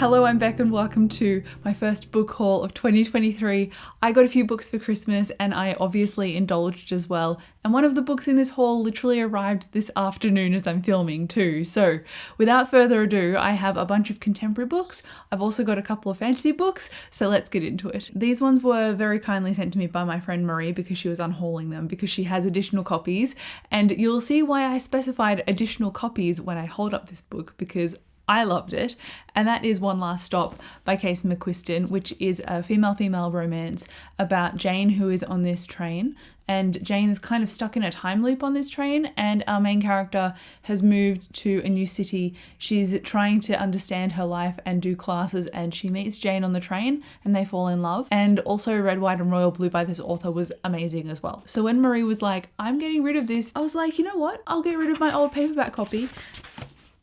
Hello, I'm Beck and welcome to my first book haul of 2023. I got a few books for Christmas and I obviously indulged as well. And one of the books in this haul literally arrived this afternoon as I'm filming too. So without further ado, I have a bunch of contemporary books. I've also got a couple of fantasy books, so let's get into it. These ones were very kindly sent to me by my friend Marie because she was unhauling them because she has additional copies. And you'll see why I specified additional copies when I hold up this book because I loved it, and that is One Last Stop by Casey McQuiston, which is a female-female romance about Jane, who is on this train, and Jane is kind of stuck in a time loop on this train, and our main character has moved to a new city. She's trying to understand her life and do classes, and she meets Jane on the train and they fall in love. And also Red, White and Royal Blue by this author was amazing as well. So when Marie was like, I'm getting rid of this, I was like, you know what? I'll get rid of my old paperback copy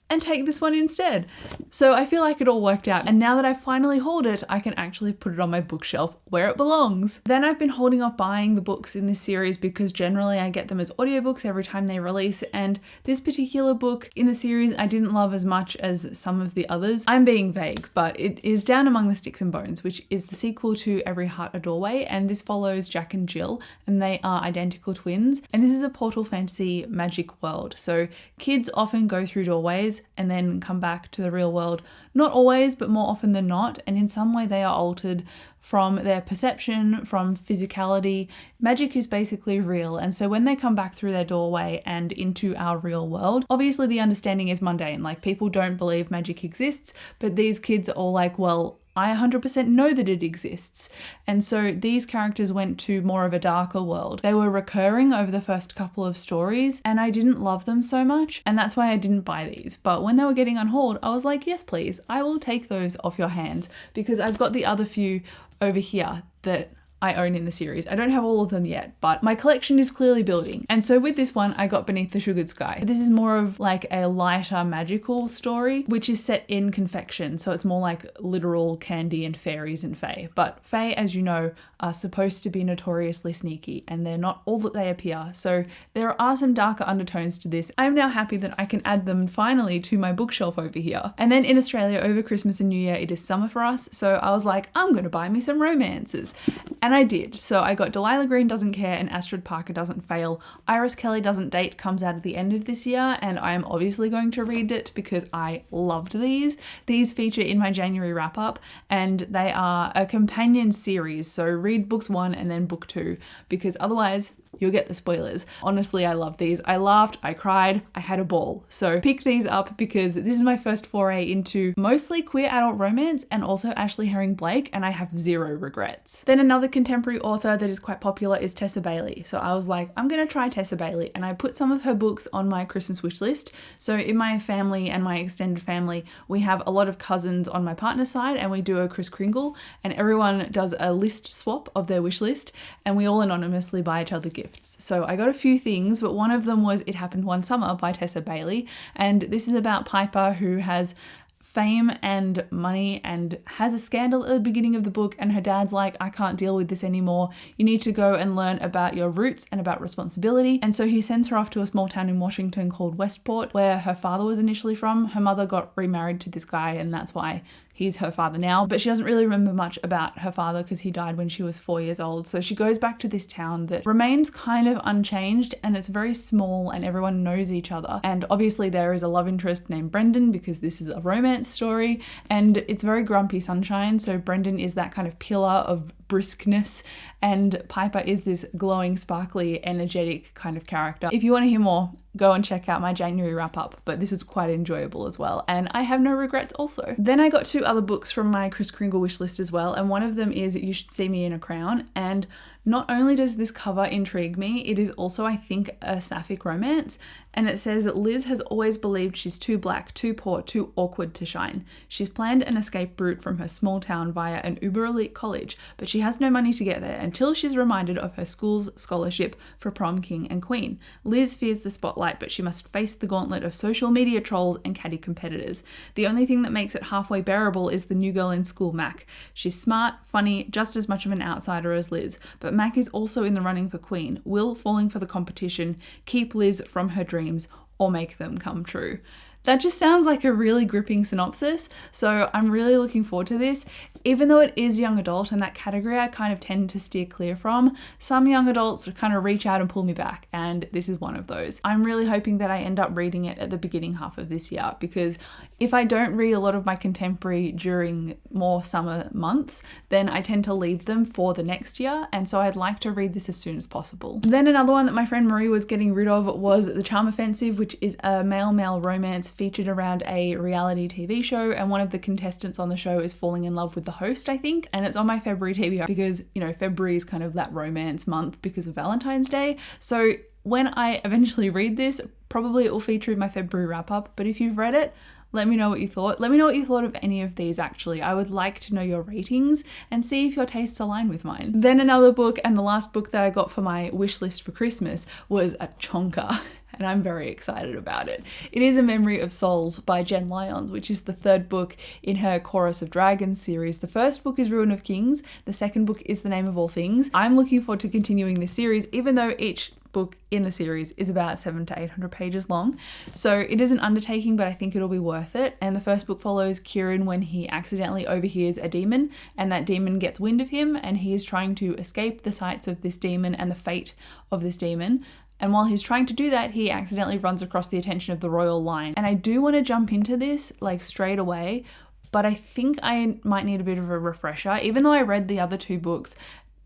and take this one instead. So I feel like it all worked out, and now that I've finally hauled it, I can actually put it on my bookshelf where it belongs. Then I've been holding off buying the books in this series because generally I get them as audiobooks every time they release, and this particular book in the series I didn't love as much as some of the others. I'm being vague, but it is Down Among the Sticks and Bones, which is the sequel to Every Heart a Doorway, and this follows Jack and Jill, and they are identical twins, and this is a portal fantasy magic world. So kids often go through doorways and then come back to the real world. Not always, but more often than not, and in some way they are altered from their perception, from physicality. Magic is basically real, and so when they come back through their doorway and into our real world, obviously the understanding is mundane, like people don't believe magic exists, but these kids are all like, well, I 100% know that it exists. And so these characters went to more of a darker world. They were recurring over the first couple of stories and I didn't love them so much, and that's why I didn't buy these. But when they were getting unhauled, I was like, yes please, I will take those off your hands because I've got the other few over here that I own in the series. I don't have all of them yet, but my collection is clearly building. And so with this one, I got Beneath the Sugared Sky. This is more of like a lighter magical story, which is set in confection. So it's more like literal candy and fairies and fae. But fae, as you know, are supposed to be notoriously sneaky and they're not all that they appear. So there are some darker undertones to this. I'm now happy that I can add them finally to my bookshelf over here. And then in Australia over Christmas and New Year, it is summer for us. So I was like, I'm going to buy me some romances. And I did. So I got Delilah Green Doesn't Care and Astrid Parker Doesn't Fail. Iris Kelly Doesn't Date comes out at the end of this year, and I am obviously going to read it because I loved these. These feature in my January wrap up, and they are a companion series. So read books 1 and then book 2 because otherwise you'll get the spoilers. Honestly, I love these. I laughed, I cried, I had a ball. So pick these up because this is my first foray into mostly queer adult romance and also Ashley Herring Blake, and I have zero regrets. Then another contemporary author that is quite popular is Tessa Bailey. So I was like, I'm gonna try Tessa Bailey, and I put some of her books on my Christmas wish list. So in my family and my extended family, we have a lot of cousins on my partner's side and we do a Kris Kringle, and everyone does a list swap of their wish list and we all anonymously buy each other gifts. So I got a few things, but one of them was It Happened One Summer by Tessa Bailey, and this is about Piper, who has fame and money and has a scandal at the beginning of the book, and her dad's like, I can't deal with this anymore. You need to go and learn about your roots and about responsibility. And so he sends her off to a small town in Washington called Westport, where her father was initially from. Her mother got remarried to this guy, and that's why he's her father now, but she doesn't really remember much about her father because he died when she was 4 years old. So she goes back to this town that remains kind of unchanged, and it's very small and everyone knows each other. And obviously there is a love interest named Brendan because this is a romance story, and it's very grumpy sunshine. So Brendan is that kind of pillar of briskness, and Piper is this glowing, sparkly, energetic kind of character. If you want to hear more, go and check out my January wrap up, but this was quite enjoyable as well, and I have no regrets also. Then I got 2 other books from my Kris Kringle wish list as well, and one of them is You Should See Me in a Crown, and not only does this cover intrigue me, it is also, I think, a sapphic romance, and it says that Liz has always believed she's too black, too poor, too awkward to shine. She's planned an escape route from her small town via an uber elite college, but she has no money to get there until she's reminded of her school's scholarship for prom king and queen. Liz fears the spotlight, but she must face the gauntlet of social media trolls and catty competitors. The only thing that makes it halfway bearable is the new girl in school, Mac. She's smart, funny, just as much of an outsider as Liz, but Mac is also in the running for queen. Will falling for the competition keep Liz from her dreams or make them come true? That just sounds like a really gripping synopsis, so I'm really looking forward to this. Even though it is young adult and that category I kind of tend to steer clear from, some young adults kind of reach out and pull me back, and this is one of those. I'm really hoping that I end up reading it at the beginning half of this year, because if I don't read a lot of my contemporary during more summer months, then I tend to leave them for the next year, and so I'd like to read this as soon as possible. Then another one that my friend Marie was getting rid of was The Charm Offensive, which is a male-male romance featured around a reality TV show, and one of the contestants on the show is falling in love with the host, I think, and it's on my February TBR because, you know, February is kind of that romance month because of Valentine's Day. So when I eventually read this, probably it will feature in my February wrap-up, but if you've read it, let me know what you thought. Let me know what you thought of any of these, actually. I would like to know your ratings and see if your tastes align with mine. Then another book, and the last book that I got for my wish list for Christmas, was a chonker, and I'm very excited about it. It is A Memory of Souls by Jen Lyons, which is the third book in her Chorus of Dragons series. The first book is Ruin of Kings. The second book is The Name of All Things. I'm looking forward to continuing this series, even though each book in the series is about 700 to 800 pages long. So it is an undertaking, but I think it'll be worth it. And the first book follows Kieran when he accidentally overhears a demon, and that demon gets wind of him, and he is trying to escape the sights of this demon and the fate of this demon. And while he's trying to do that, he accidentally runs across the attention of the royal line. And I do want to jump into this like straight away, but I think I might need a bit of a refresher. Even though I read the other two books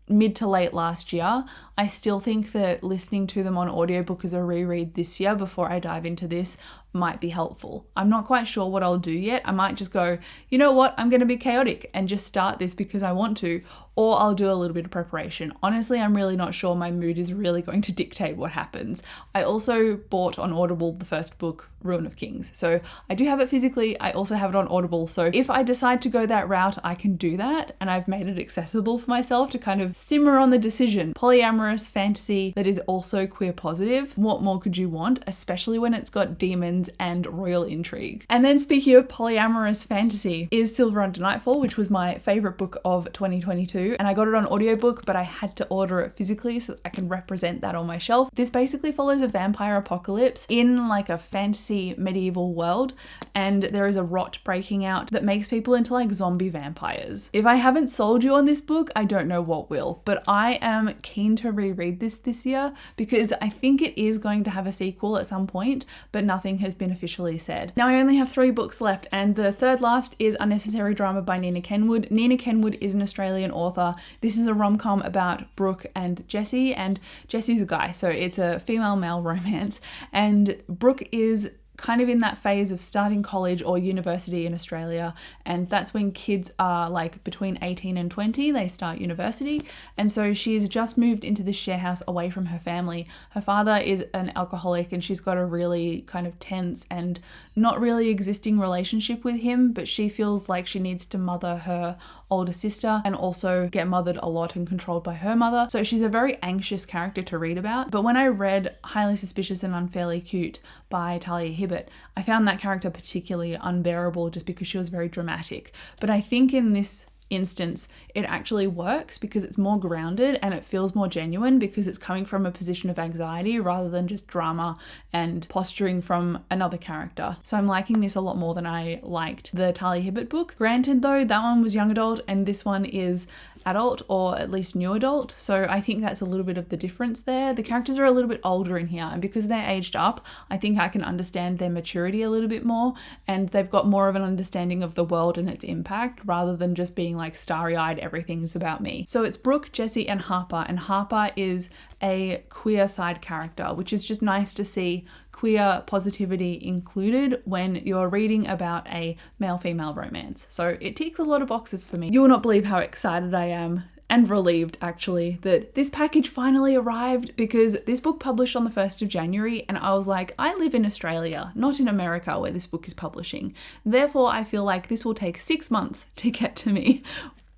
mid to late last year, I still think that listening to them on audiobook as a reread this year before I dive into this might be helpful. I'm not quite sure what I'll do yet. I might just go, you know what, I'm going to be chaotic and just start this because I want to, or I'll do a little bit of preparation. Honestly, I'm really not sure. My mood is really going to dictate what happens. I also bought on Audible the first book, Ruin of Kings. So I do have it physically. I also have it on Audible. So if I decide to go that route, I can do that. And I've made it accessible for myself to kind of simmer on the decision. Polyamorous fantasy that is also queer positive. What more could you want? Especially when it's got demons and royal intrigue. And then speaking of polyamorous fantasy is Silver Under Nightfall, which was my favorite book of 2022. And I got it on audiobook, but I had to order it physically so that I can represent that on my shelf. This basically follows a vampire apocalypse in like a fantasy medieval world, and there is a rot breaking out that makes people into like zombie vampires. If I haven't sold you on this book, I don't know what will, but I am keen to reread this year because I think it is going to have a sequel at some point, but nothing has been officially said. Now I only have 3 books left, and the third last is Unnecessary Drama by Nina Kenwood. Nina Kenwood is an Australian author. This is a rom-com about Brooke and Jesse, and Jesse's a guy, so it's a female-male romance, and Brooke is kind of in that phase of starting college or university in Australia, and that's when kids are like between 18 and 20, they start university, and so she's just moved into this share house away from her family. Her father is an alcoholic, and she's got a really kind of tense and not really existing relationship with him, but she feels like she needs to mother her older sister and also get mothered a lot and controlled by her mother. So she's a very anxious character to read about. But when I read Highly Suspicious and Unfairly Cute by Talia Hibbert, I found that character particularly unbearable just because she was very dramatic. But I think in this instance it actually works because it's more grounded and it feels more genuine because it's coming from a position of anxiety rather than just drama and posturing from another character. So I'm liking this a lot more than I liked the Talia Hibbert book. Granted though, that one was young adult and this one is adult, or at least new adult, so I think that's a little bit of the difference there. The characters are a little bit older in here, and because they're aged up, I think I can understand their maturity a little bit more, and they've got more of an understanding of the world and its impact rather than just being like starry-eyed, everything's about me. So it's Brooke, Jesse and Harper is a queer side character, which is just nice to see queer positivity included when you're reading about a male-female romance. So it ticks a lot of boxes for me. You will not believe how excited I am and relieved actually that this package finally arrived, because this book published on the 1st of January and I was like, I live in Australia, not in America where this book is publishing. Therefore, I feel like this will take 6 months to get to me.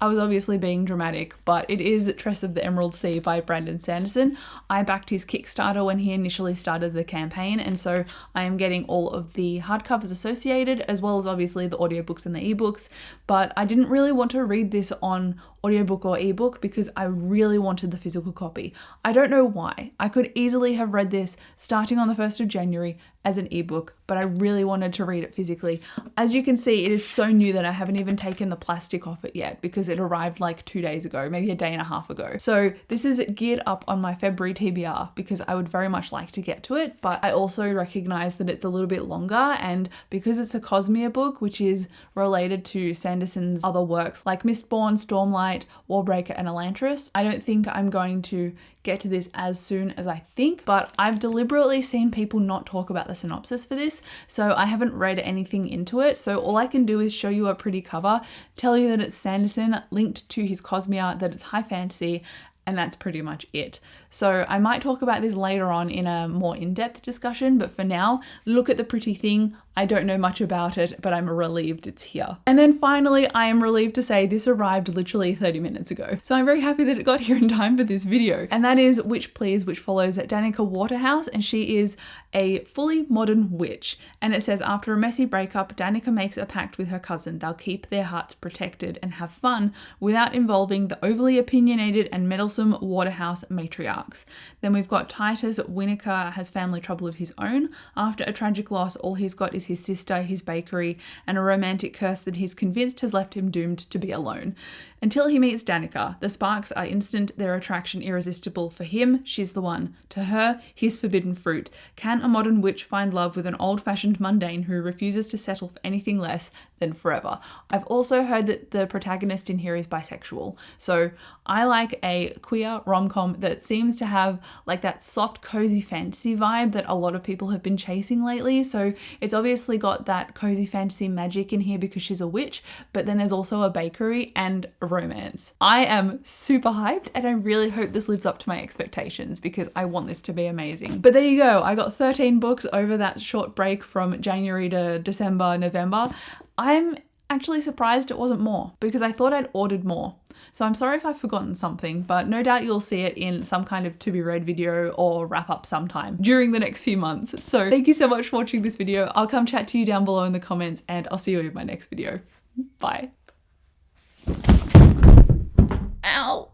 I was obviously being dramatic, but it is Tress of the Emerald Sea by Brandon Sanderson. I backed his Kickstarter when he initially started the campaign, and so I am getting all of the hardcovers associated, as well as obviously the audiobooks and the ebooks, but I didn't really want to read this on audiobook or ebook because I really wanted the physical copy. I don't know why. I could easily have read this starting on the 1st of January as an ebook, but I really wanted to read it physically. As you can see, it is so new that I haven't even taken the plastic off it yet because it arrived like 2 days ago, maybe a day and a half ago. So this is geared up on my February TBR because I would very much like to get to it, but I also recognize that it's a little bit longer, and because it's a Cosmere book, which is related to Sanderson's other works like Mistborn, Stormlight, Warbreaker, and Elantris, I don't think I'm going to get to this as soon as I think, but I've deliberately seen people not talk about the synopsis for this, so I haven't read anything into it. So all I can do is show you a pretty cover, tell you that it's Sanderson, linked to his Cosmere, that it's high fantasy, and that's pretty much it. So I might talk about this later on in a more in-depth discussion, but for now, look at the pretty thing. I don't know much about it, but I'm relieved it's here. And then finally, I am relieved to say this arrived literally 30 minutes ago. So I'm very happy that it got here in time for this video. And that is Witch Please, which follows Danica Waterhouse, and she is a fully modern witch. And it says, after a messy breakup, Danica makes a pact with her cousin. They'll keep their hearts protected and have fun without involving the overly opinionated and meddlesome Waterhouse matriarchs. Then we've got Titus Winokur has family trouble of his own. After a tragic loss, all he's got is his sister, his bakery, and a romantic curse that he's convinced has left him doomed to be alone. Until he meets Danica, the sparks are instant, their attraction irresistible. For him, she's the one. To her, he's forbidden fruit. Can a modern witch find love with an old-fashioned mundane who refuses to settle for anything less than forever? I've also heard that the protagonist in here is bisexual. So I like a queer rom-com that seems to have like that soft, cozy fantasy vibe that a lot of people have been chasing lately. So it's obviously got that cozy fantasy magic in here because she's a witch, but then there's also a bakery and a romance. I am super hyped, and I really hope this lives up to my expectations because I want this to be amazing. But there you go. I got 13 books over that short break from January to December, November. I'm actually surprised it wasn't more because I thought I'd ordered more. So I'm sorry if I've forgotten something, but no doubt you'll see it in some kind of to be read video or wrap up sometime during the next few months. So thank you so much for watching this video. I'll come chat to you down below in the comments, and I'll see you in my next video. Bye. Ow.